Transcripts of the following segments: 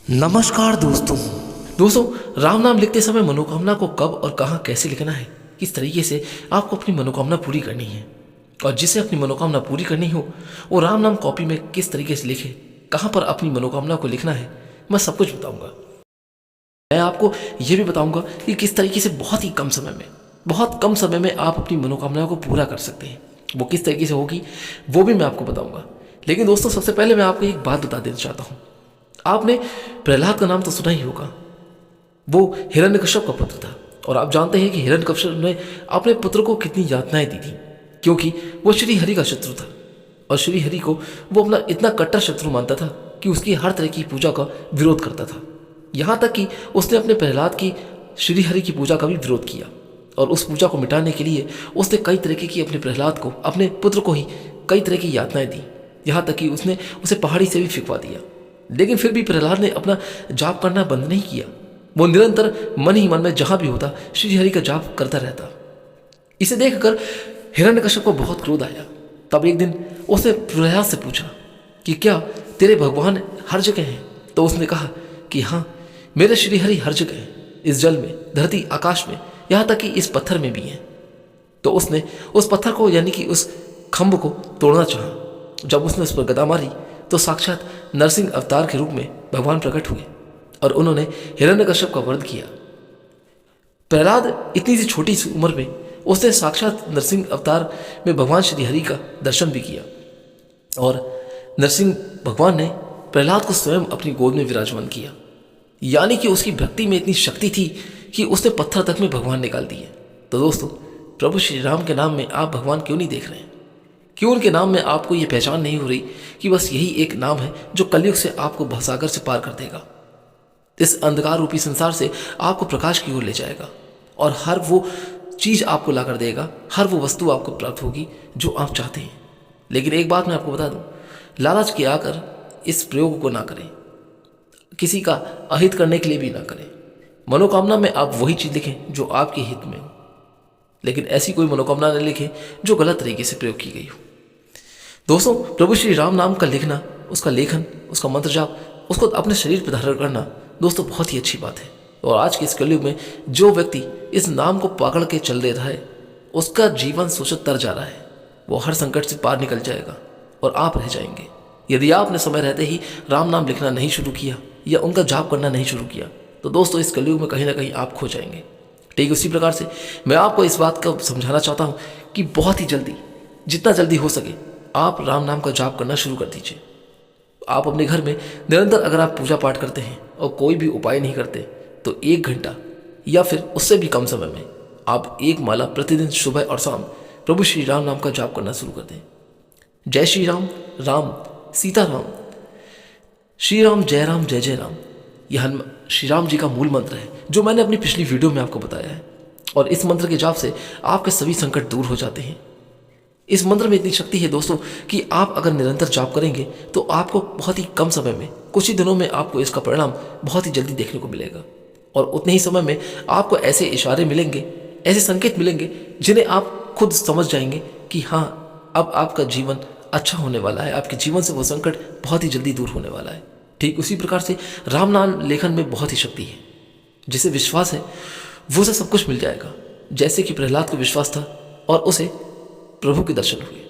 नमस्कार दोस्तों राम नाम लिखते समय मनोकामना को कब और कहाँ कैसे लिखना है, किस तरीके से आपको अपनी मनोकामना पूरी करनी है और जिसे अपनी मनोकामना पूरी करनी हो वो राम नाम कॉपी में किस तरीके से लिखे, कहाँ पर अपनी मनोकामना को लिखना है, मैं सब कुछ बताऊंगा। मैं आपको यह भी बताऊंगा कि किस तरीके से बहुत कम समय में आप अपनी मनोकामना को पूरा कर सकते हैं। वो किस तरीके से होगी वो भी मैं आपको बताऊंगा। लेकिन दोस्तों सबसे पहले मैं आपको एक बात बता देना चाहता हूँ। आपने प्रहलाद का नाम तो सुना ही होगा। वो हिरण्यकश्यप का पुत्र था और आप जानते हैं कि हिरण्यकश्यप ने अपने पुत्र को कितनी यातनाएं दी थी, क्योंकि वो श्री हरि का शत्रु था और श्री हरि को वो अपना इतना कट्टर शत्रु मानता था कि उसकी हर तरह की पूजा का विरोध करता था। यहाँ तक कि उसने अपने प्रहलाद की श्री हरि की पूजा का भी विरोध किया और उस पूजा को मिटाने के लिए उसने कई तरीके की अपने प्रहलाद को, अपने पुत्र को ही कई तरह की यातनाएं दी। यहाँ तक कि उसने उसे पहाड़ी से भी फिकवा दिया। लेकिन फिर भी प्रहलाद ने अपना जाप करना बंद नहीं किया। वो निरंतर मन ही मन में जहां भी होता श्री हरि का जाप करता रहता। इसे देखकर हिरण्यकश्यप को बहुत क्रोध आया। तब एक दिन उसने प्रहलाद से पूछा कि क्या तेरे भगवान हर जगह हैं? तो उसने कहा कि हाँ, मेरे श्री हरि हर जगह हैं, इस जल में, धरती, आकाश में, यहाँ तक कि इस पत्थर में भी हैं। तो उसने उस पत्थर को यानी कि उस खम्भ को तोड़ना चाहा। जब उसने उस पर गदा मारी तो साक्षात नरसिंह अवतार के रूप में भगवान प्रकट हुए और उन्होंने हिरण्यकश्यप का वध किया। प्रहलाद इतनी सी छोटी सी उम्र में उसने साक्षात नरसिंह अवतार में भगवान श्री हरि का दर्शन भी किया और नरसिंह भगवान ने प्रहलाद को स्वयं अपनी गोद में विराजमान किया। यानी कि उसकी भक्ति में इतनी शक्ति थी कि उसने पत्थर तक में भगवान निकाल दिए। तो दोस्तों, प्रभु श्री राम के नाम में आप भगवान क्यों नहीं देख रहे हैं? क्यों उनके नाम में आपको ये पहचान नहीं हो रही कि बस यही एक नाम है जो कलयुग से आपको भवसागर से पार कर देगा, इस अंधकार रूपी संसार से आपको प्रकाश की ओर ले जाएगा और हर वो चीज आपको ला कर देगा, हर वो वस्तु आपको प्राप्त होगी जो आप चाहते हैं। लेकिन एक बात मैं आपको बता दूं, लालच के आकर इस प्रयोग को ना करें, किसी का अहित करने के लिए भी ना करें। मनोकामना में आप वही चीज लिखें जो आपके हित में हो, लेकिन ऐसी कोई मनोकामना न लिखें जो गलत तरीके से प्रयोग की गई हो। दोस्तों, प्रभु श्री राम नाम का लिखना, उसका लेखन, उसका मंत्र जाप, उसको अपने शरीर पर धारण करना दोस्तों बहुत ही अच्छी बात है। और आज के इस कलयुग में जो व्यक्ति इस नाम को पकड़ के चल रहा है उसका जीवन सोचत तर जा रहा है। वो हर संकट से पार निकल जाएगा और आप रह जाएंगे। यदि आपने समय रहते ही राम नाम लिखना नहीं शुरू किया या उनका जाप करना नहीं शुरू किया तो दोस्तों इस कलयुग में कहीं ना कहीं आप खो जाएंगे। ठीक उसी प्रकार से मैं आपको इस बात को समझाना चाहता हूँ कि बहुत ही जल्दी, जितना जल्दी हो सके, आप राम नाम का जाप करना शुरू कर दीजिए। आप अपने घर में निरंतर अगर आप पूजा पाठ करते हैं और कोई भी उपाय नहीं करते तो 1 घंटा या फिर उससे भी कम समय में आप 1 माला प्रतिदिन सुबह और शाम प्रभु श्री राम नाम का जाप करना शुरू कर दें। जय श्री राम, राम सीता राम, श्री राम जय राम जय जय राम, यह श्री राम जी का मूल मंत्र है जो मैंने अपनी पिछली वीडियो में आपको बताया है। और इस मंत्र के जाप से आपके सभी संकट दूर हो जाते हैं। इस मंत्र में इतनी शक्ति है दोस्तों कि आप अगर निरंतर जाप करेंगे तो आपको बहुत ही कम समय में, कुछ ही दिनों में आपको इसका परिणाम बहुत ही जल्दी देखने को मिलेगा। और उतने ही समय में आपको ऐसे इशारे मिलेंगे, ऐसे संकेत मिलेंगे जिन्हें आप खुद समझ जाएंगे कि हाँ, अब आपका जीवन अच्छा होने वाला है, आपके जीवन से वो संकट बहुत ही जल्दी दूर होने वाला है। ठीक उसी प्रकार से राम नाम लेखन में बहुत ही शक्ति है। जिसे विश्वास है वो उसे सब कुछ मिल जाएगा। जैसे कि प्रहलाद को विश्वास था और उसे प्रभु के दर्शन हुए,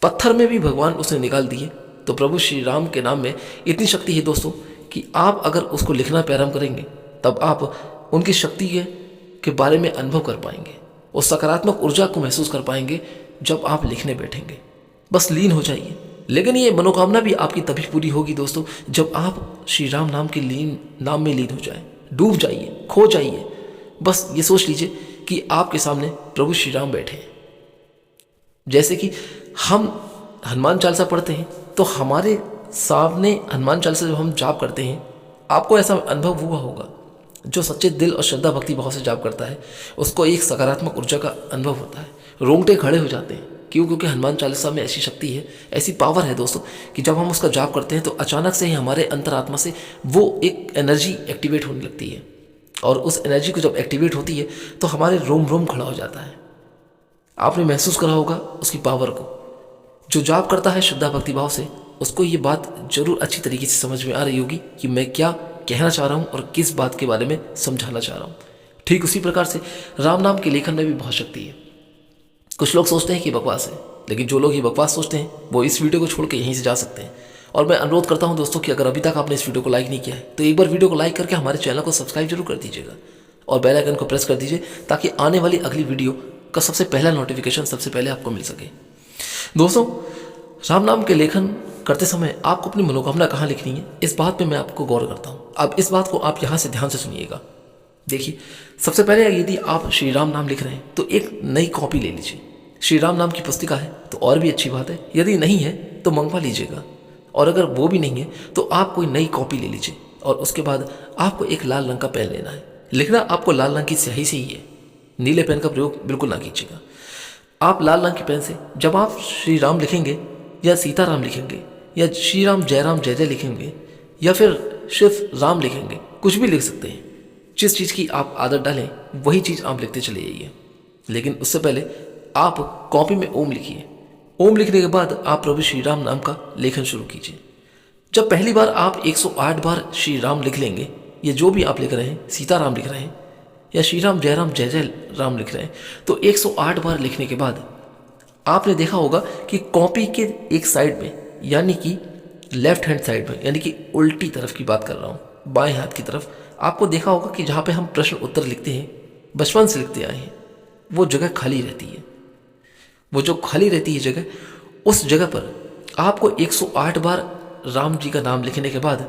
पत्थर में भी भगवान उसने निकाल दिए। तो प्रभु श्री राम के नाम में इतनी शक्ति है दोस्तों कि आप अगर उसको लिखना प्रारंभ करेंगे तब आप उनकी शक्ति के बारे में अनुभव कर पाएंगे, उस सकारात्मक ऊर्जा को महसूस कर पाएंगे जब आप लिखने बैठेंगे। बस लीन हो जाइए। लेकिन ये मनोकामना भी आपकी तभी पूरी होगी दोस्तों जब आप श्री राम नाम के नाम में लीन हो जाए, डूब जाइए, खो जाइए। बस ये सोच लीजिए कि आपके सामने प्रभु श्री राम बैठे हैं। जैसे कि हम हनुमान चालीसा पढ़ते हैं तो हमारे सामने हनुमान चालीसा जब हम जाप करते हैं, आपको ऐसा अनुभव हुआ होगा, जो सच्चे दिल और श्रद्धा भक्ति भाव से जाप करता है उसको एक सकारात्मक ऊर्जा का अनुभव होता है। रोंगटे खड़े हो जाते हैं। क्यों? क्योंकि हनुमान चालीसा में ऐसी शक्ति है, ऐसी पावर है दोस्तों कि जब हम उसका जाप करते हैं तो अचानक से ही हमारे अंतरात्मा से वो एक एनर्जी एक्टिवेट होने लगती है। और उस एनर्जी को जब एक्टिवेट होती है तो हमारे रोम रोम खड़ा हो जाता है। आपने महसूस करा होगा उसकी पावर को। जो जाप करता है श्रद्धा भक्ति भाव से उसको ये बात जरूर अच्छी तरीके से समझ में आ रही होगी कि मैं क्या कहना चाह रहा हूँ और किस बात के बारे में समझाना चाह रहा हूँ। ठीक उसी प्रकार से राम नाम के लेखन में भी बहुत शक्ति है। कुछ लोग सोचते हैं कि बकवास है, लेकिन जो लोग ये बकवास सोचते हैं वो इस वीडियो को छोड़ के यहीं से जा सकते हैं। और मैं अनुरोध करता हूं दोस्तों कि अगर अभी तक आपने इस वीडियो को लाइक नहीं किया है तो एक बार वीडियो को लाइक करके हमारे चैनल को सब्सक्राइब जरूर कर दीजिएगा और बेल आइकन को प्रेस कर दीजिए ताकि आने वाली अगली वीडियो का सबसे पहला नोटिफिकेशन सबसे पहले आपको मिल सके। दोस्तों, राम नाम के लेखन करते समय आपको अपनी मनोकामना कहाँ लिखनी है, इस बात पे मैं आपको गौर करता हूँ। अब इस बात को आप यहाँ से ध्यान से सुनिएगा। देखिए, सबसे पहले यदि आप श्री राम नाम लिख रहे हैं तो एक नई कॉपी ले लीजिए। श्री राम नाम की पुस्तिका है तो और भी अच्छी बात है, यदि नहीं है तो मंगवा लीजिएगा, और अगर वो भी नहीं है तो आप कोई नई कॉपी ले लीजिए। और उसके बाद आपको एक लाल रंग का पेन लेना है। लिखना आपको लाल रंग की स्याही से ही है, नीले पेन का प्रयोग बिल्कुल ना कीजिएगा। आप लाल रंग की पेन से जब आप श्री राम लिखेंगे या सीताराम लिखेंगे या श्री राम जय जय लिखेंगे या फिर सिर्फ राम लिखेंगे, कुछ भी लिख सकते हैं। जिस चीज़ की आप आदत डालें वही चीज़ आप लिखते चले जाइए। लेकिन उससे पहले आप कॉपी में ओम लिखिए। ओम लिखने के बाद आप प्रभु श्री राम नाम का लेखन शुरू कीजिए। जब पहली बार आप 108 बार श्री राम लिख लेंगे, ये जो भी आप लिख रहे हैं, सीताराम लिख रहे हैं या श्री राम जय राम लिख रहे हैं, तो 108 बार लिखने के बाद आपने देखा होगा कि कॉपी के एक साइड में, यानी कि लेफ्ट हैंड साइड में, यानी कि उल्टी तरफ की बात कर रहा हूँ, बाएं हाथ की तरफ, आपको देखा होगा कि जहाँ पे हम प्रश्न उत्तर लिखते हैं, बचपन से लिखते आए हैं, वो जगह खाली रहती है। वो जो खाली रहती है जगह, उस जगह पर आपको 108 बार राम जी का नाम लिखने के बाद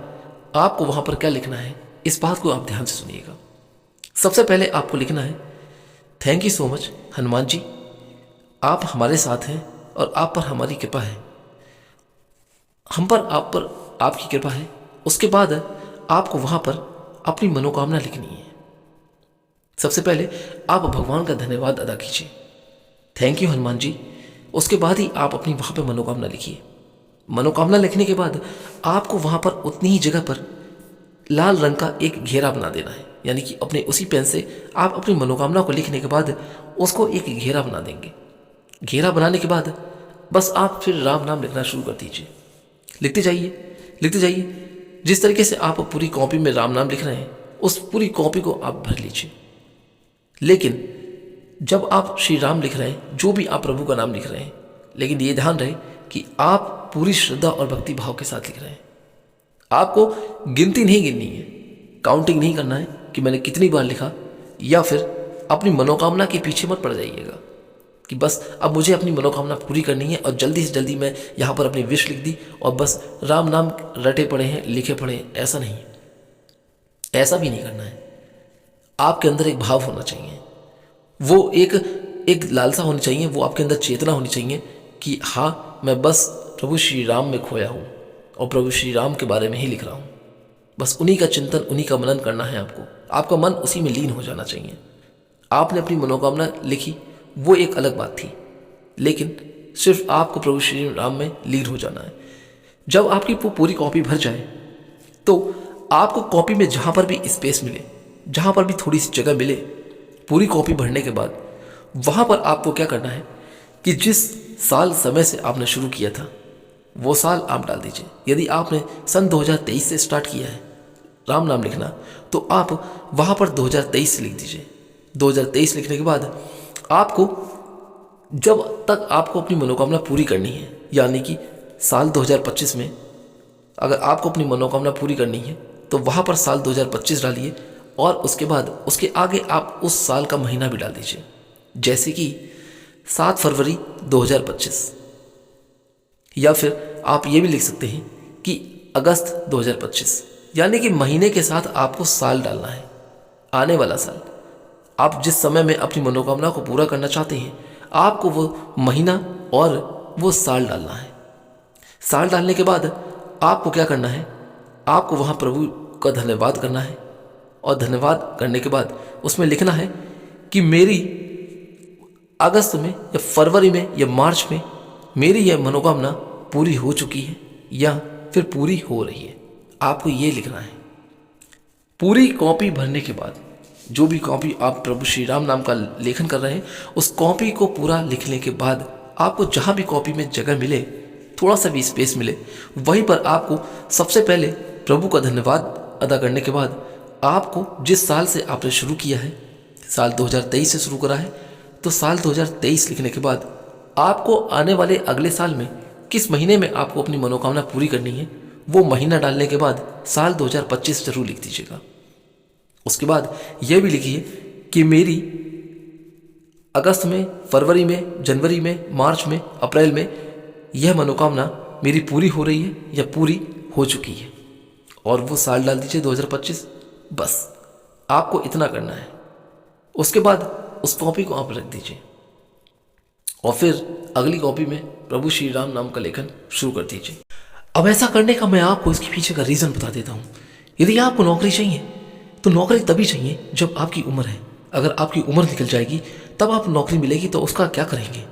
आपको वहाँ पर क्या लिखना है, इस बात को आप ध्यान से सुनिएगा। सबसे पहले आपको लिखना है, thank you so much Hanuman ji, आप हमारे साथ हैं और आप पर हमारी कृपा है, हम पर आपकी कृपा है। उसके बाद आपको वहाँ पर अपनी मनोकामना लिखनी है। सबसे पहले आप भगवान का धन्यवाद अदा कीजिए, थैंक यू हनुमान जी। उसके बाद ही आप अपनी वहाँ पर मनोकामना लिखिए। मनोकामना लिखने के बाद आपको वहाँ पर उतनी ही जगह पर लाल रंग का एक घेरा बना देना है, यानी कि अपने उसी पेन से आप अपनी मनोकामना को लिखने के बाद उसको एक घेरा बना देंगे। घेरा बनाने के बाद बस आप फिर राम नाम लिखना शुरू कर दीजिए। लिखते जाइए। जिस तरीके से आप पूरी कॉपी में राम नाम लिख रहे हैं, उस पूरी कॉपी को आप भर लीजिए। लेकिन जब आप श्री राम लिख रहे हैं, जो भी आप प्रभु का नाम लिख रहे हैं, लेकिन ये ध्यान रहे कि आप पूरी श्रद्धा और भक्ति भाव के साथ लिख रहे हैं। आपको गिनती नहीं गिननी है, काउंटिंग नहीं करना है कि मैंने कितनी बार लिखा, या फिर अपनी मनोकामना के पीछे मत पड़ जाइएगा कि बस अब मुझे अपनी मनोकामना पूरी करनी है और जल्दी से जल्दी मैं यहाँ पर अपनी विश लिख दी और बस राम नाम रटे पड़े हैं, लिखे पड़े हैं। ऐसा नहीं, ऐसा भी नहीं करना है। आपके अंदर एक भाव होना चाहिए, वो एक लालसा होनी चाहिए, वो आपके अंदर चेतना होनी चाहिए कि हाँ, मैं बस प्रभु श्री राम में खोया हूँ और प्रभु श्री राम के बारे में ही लिख रहा हूँ। बस उन्हीं का चिंतन, उन्हीं का मनन करना है आपको। आपका मन उसी में लीन हो जाना चाहिए। आपने अपनी मनोकामना लिखी, वो एक अलग बात थी, लेकिन सिर्फ आपको प्रभु श्री राम में लीन हो जाना है। जब आपकी पूरी कॉपी भर जाए तो आपको कॉपी में जहाँ पर भी स्पेस मिले, जहाँ पर भी थोड़ी सी जगह मिले, पूरी कॉपी भरने के बाद वहाँ पर आपको क्या करना है कि जिस साल समय से आपने शुरू किया था वो साल आप डाल दीजिए। यदि आपने सन 2023 से स्टार्ट किया है राम नाम लिखना, तो आप वहाँ पर 2023 से लिख दीजिए। 2023 लिखने के बाद आपको जब तक आपको अपनी मनोकामना पूरी करनी है, यानी कि साल 2025 में अगर आपको अपनी मनोकामना पूरी करनी है तो वहाँ पर साल 2025 डालिए और उसके बाद उसके आगे आप उस साल का महीना भी डाल दीजिए, जैसे कि 7 फरवरी 2025, या फिर आप ये भी लिख सकते हैं कि अगस्त 2025, यानी कि महीने के साथ आपको साल डालना है, आने वाला साल। आप जिस समय में अपनी मनोकामना को पूरा करना चाहते हैं, आपको वो महीना और वो साल डालना है। साल डालने के बाद आपको क्या करना है, आपको वहाँ प्रभु का धन्यवाद करना है और धन्यवाद करने के बाद उसमें लिखना है कि मेरी अगस्त में या फरवरी में या मार्च में मेरी यह मनोकामना पूरी हो चुकी है या फिर पूरी हो रही है। आपको ये लिखना है। पूरी कॉपी भरने के बाद, जो भी कॉपी आप प्रभु श्री राम नाम का लेखन कर रहे हैं, उस कॉपी को पूरा लिखने के बाद आपको जहाँ भी कॉपी में जगह मिले थोड़ा सा भी स्पेस मिले, वहीं पर आपको सबसे पहले प्रभु का धन्यवाद अदा करने के बाद आपको जिस साल से आपने शुरू किया है, साल 2023 से शुरू करा है, तो साल 2023 लिखने के बाद आपको आने वाले अगले साल में किस महीने में आपको अपनी मनोकामना पूरी करनी है, वो महीना डालने के बाद साल 2025 जरूर लिख दीजिएगा। उसके बाद यह भी लिखिए कि मेरी अगस्त में, फरवरी में, जनवरी में, मार्च में, अप्रैल में यह मनोकामना मेरी पूरी हो रही है या पूरी हो चुकी है, और वो साल डाल दीजिए 2025। बस आपको इतना करना है। उसके बाद उस कॉपी को आप रख दीजिए और फिर अगली कॉपी में प्रभु श्री राम नाम का लेखन शुरू कर दीजिए। अब ऐसा करने का मैं आपको इसके पीछे का रीज़न बता देता हूँ। यदि आपको नौकरी चाहिए तो नौकरी तभी चाहिए जब आपकी उम्र है। अगर आपकी उम्र निकल जाएगी तब आप नौकरी मिलेगी तो उसका क्या करेंगे?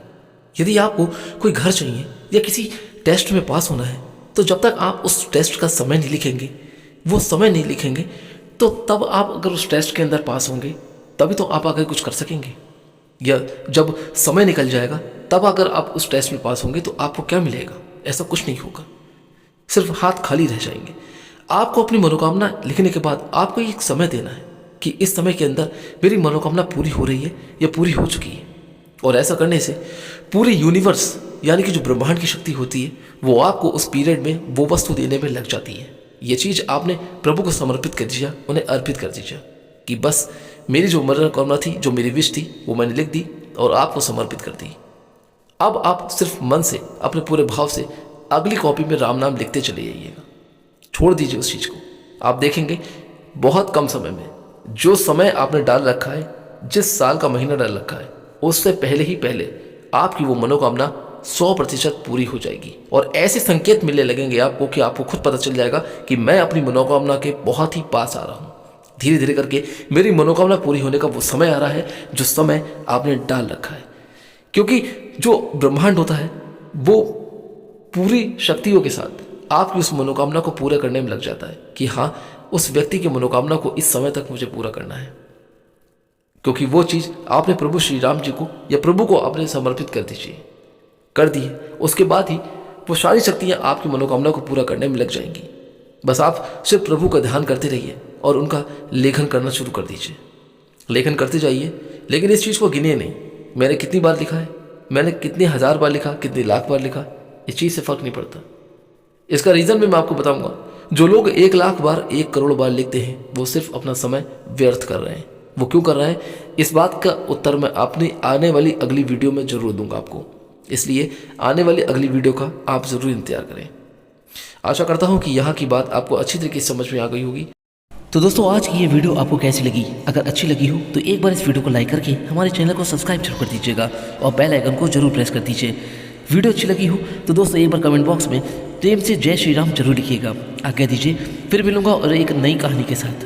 यदि आपको कोई घर चाहिए या किसी टेस्ट में पास होना है तो जब तक आप उस टेस्ट का समय नहीं लिखेंगे, वो समय नहीं लिखेंगे, तो तब आप अगर उस टेस्ट के अंदर पास होंगे तभी तो आप आगे कुछ कर सकेंगे। या जब समय निकल जाएगा तब अगर आप उस टेस्ट में पास होंगे तो आपको क्या मिलेगा? ऐसा कुछ नहीं होगा, सिर्फ हाथ खाली रह जाएंगे। आपको अपनी मनोकामना लिखने के बाद आपको एक समय देना है कि इस समय के अंदर मेरी मनोकामना पूरी हो रही है या पूरी हो चुकी है। और ऐसा करने से पूरी यूनिवर्स यानी कि जो ब्रह्मांड की शक्ति होती है वो आपको उस पीरियड में वो वस्तु देने में लग जाती है। ये चीज़ आपने प्रभु को समर्पित कर दिया, उन्हें अर्पित कर दीजिए कि बस मेरी जो मनोकामना थी, जो मेरी विश थी, वो मैंने लिख दी और आपको समर्पित कर दी। अब आप सिर्फ मन से, अपने पूरे भाव से अगली कॉपी में राम नाम लिखते चले जाइएगा। छोड़ दीजिए उस चीज़ को। आप देखेंगे बहुत कम समय में जो समय आपने डाल रखा है, जिस साल का महीना डाल रखा है, उससे पहले ही पहले आपकी वो मनोकामना 100% पूरी हो जाएगी। और ऐसे संकेत मिलने लगेंगे आपको कि आपको खुद पता चल जाएगा कि मैं अपनी मनोकामना के बहुत ही पास आ रहा हूँ। धीरे धीरे करके मेरी मनोकामना पूरी होने का वो समय आ रहा है जो समय आपने डाल रखा है। क्योंकि जो ब्रह्मांड होता है वो पूरी शक्तियों के साथ आपकी उस मनोकामना को पूरा करने में लग जाता है कि हाँ, उस व्यक्ति की मनोकामना को इस समय तक मुझे पूरा करना है, क्योंकि वो चीज़ आपने प्रभु श्री राम जी को या प्रभु को आपने समर्पित कर दीजिए, कर दी है। उसके बाद ही वो सारी शक्तियाँ आपकी मनोकामना को पूरा करने में लग जाएंगी। बस आप सिर्फ प्रभु का ध्यान करते रहिए और उनका लेखन करना शुरू कर दीजिए। लेखन करते जाइए, लेकिन इस चीज़ को गिनिए नहीं मैंने कितनी बार लिखा है, मैंने कितने हज़ार बार लिखा, कितने लाख बार लिखा, इस चीज़ से फ़र्क नहीं पड़ता। इसका रीज़न भी मैं आपको बताऊंगा। जो लोग 1 लाख बार, 1 करोड़ बार लिखते हैं वो सिर्फ अपना समय व्यर्थ कर रहे हैं। वो क्यों कर रहे हैं, इस बात का उत्तर मैं अपनी आने वाली अगली वीडियो में ज़रूर दूंगा आपको। इसलिए आने वाली अगली वीडियो का आप ज़रूर इंतजार करें। आशा करता हूँ कि यहाँ की बात आपको अच्छी तरीके से समझ में आ गई होगी। तो दोस्तों, आज की ये वीडियो आपको कैसी लगी? अगर अच्छी लगी हो तो एक बार इस वीडियो को लाइक करके हमारे चैनल को सब्सक्राइब जरूर कर दीजिएगा और बेल आइकन को जरूर प्रेस कर दीजिए। वीडियो अच्छी लगी हो तो दोस्तों एक बार कमेंट बॉक्स में प्रेम से जय श्री राम जरूर लिखिएगा। आज्ञा दीजिए, फिर मिलूंगा और एक नई कहानी के साथ।